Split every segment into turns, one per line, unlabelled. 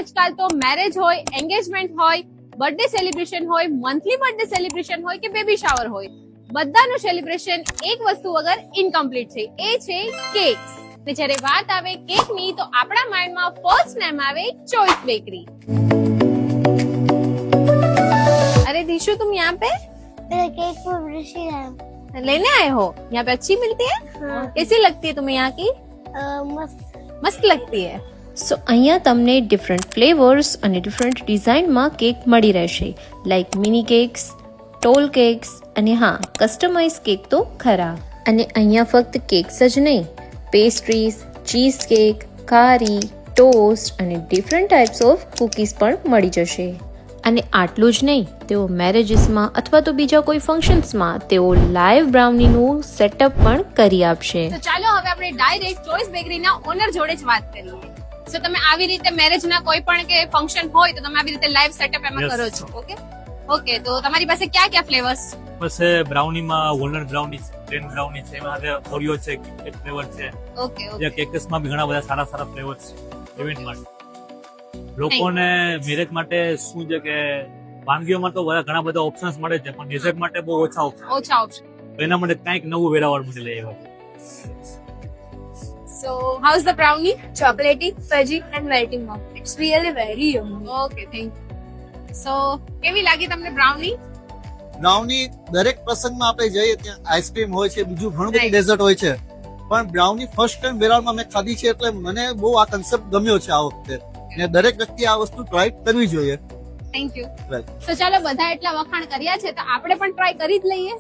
આજકાલ તો મેરેજ હોય, એન્ગેજમેન્ટ હોય, બર્થડે સેલિબ્રેશન હોય, મંથલી બર્થડે સેલિબ્રેશન હોય કે બેબી શાવર હોય, બધાનું સેલિબ્રેશન એક વસ્તુ વગર ઇનકમ્પ્લીટ છે, એ છે કેક્સ. ને જ્યારે વાત આવે કેકની તો આપણા માઇન્ડમાં ફર્સ્ટ નેમ આવે ચોઇસ બેકરી. अरे दिशु तुम यहाँ पे
केक को ब्रशी है
लेने आए हो? यहाँ पे अच्छी मिलती है?
हाँ।
कैसी लगती है तुम्हें यहाँ की?
मस्त
मस्त लगती है.
સો અહીંયા તમને ડિફરન્ટ ફ્લેવર્સ અને ડિફરન્ટ ડિઝાઇનમાં કેક મળી રહેશે, like mini cakes, tall cakes અને હા કસ્ટમાઇઝ કેક તો ખરા. અને અહીંયા ફક્ત કેક્સ જ નહીં, પેસ્ટ્રીઝ, ચીઝ કેક, ખારી, ટોસ્ટ અને ડિફરન્ટ ટાઈપ્સ ઓફ કૂકીઝ પણ મળી જશે. અને આટલું જ નહીં, તેઓ મેરેજીસમાં અથવા તો બીજા કોઈ ફંક્શન્સમાં તેઓ લાઈવ બ્રાઉનીનું સેટઅપ પણ કરી આપશે.
તો ચાલો હવે આપણે ડાયરેક્ટ ચોઇસ બેકરીના ઓનર જોડે જ વાત કરીએ. સો તમે આવી રીતે મેરેજના કોઈ પણ કે ફંક્શન હોય તો તમે આવી રીતે લાઈવ સેટઅપ એમાં
Yes.
કરો છો. ઓકે તો તમારી પાસે ક્યાં ક્યાં ફ્લેવર્સ?
બસ બ્રાઉનીમાં વોલનટ બ્રાઉની છે, પ્લેન બ્રાઉની છે, એમાં ઓરિયો છે, કિટકેટ ફ્લેવર છે.
ઓકે
ત્યાં કેકસમાં બી ઘણા બધા સારા સારા ફ્લેવર્સ છે ઇવેન્ટ માટે. લોકોને મેરેજ માટે શું છે કે વાનગીઓમાં તો ઘણા બધા ઓપ્શન્સ મળે છે, પણ ડેઝર્ટ માટે બહુ ઓછા ઓપ્શન.
ઓછા ઓપ્શન.
તો એના માટે કંઈક નવું વેરાવળ માટે લઈ આવ્યા.
So how is the brownie?
chocolatey, fudgy and melting mouth. It's really very yummy.
Okay thank you. So કેવી લાગી તમને બ્રાઉની?
બ્રાઉની દરેક પ્રસંગમાં આપણે જઈએ ત્યાં આઈસ્ક્રીમ હોય છે, બીજું ઘણું બધું
Right.
ડેઝર્ટ હોય છે, પણ બ્રાઉની ફર્સ્ટ ટાઈમ વેરાવળમાં મેં ખાધી છે, એટલે મને બહુ આ કન્સેપ્ટ ગમ્યો છે આ વખતે. ને દરેક વ્યક્તિ આ વસ્તુ ટ્રાય કરવી જોઈએ.
Thank you.
Welcome.
તો ચાલો બધા એટલા વખાણ કર્યા છે તો આપણે પણ ટ્રાય કરી જ લઈએ.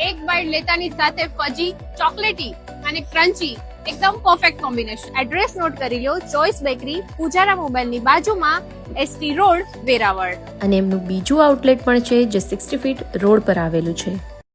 એક બાઈટ લેતાની સાથે ફજી, ચોકલેટી અને ક્રન્ચી એકદમ પરફેક્ટ કોમ્બિનેશન. એડ્રેસ નોટ કરી લો, ચોઇસ બેકરી, પૂજારા મોબાઈલની બાજુમાં, એસટી રોડ, વેરાવળ.
અને એમનું બીજું આઉટલેટ પણ છે જે 60 ફીટ રોડ પર આવેલું છે.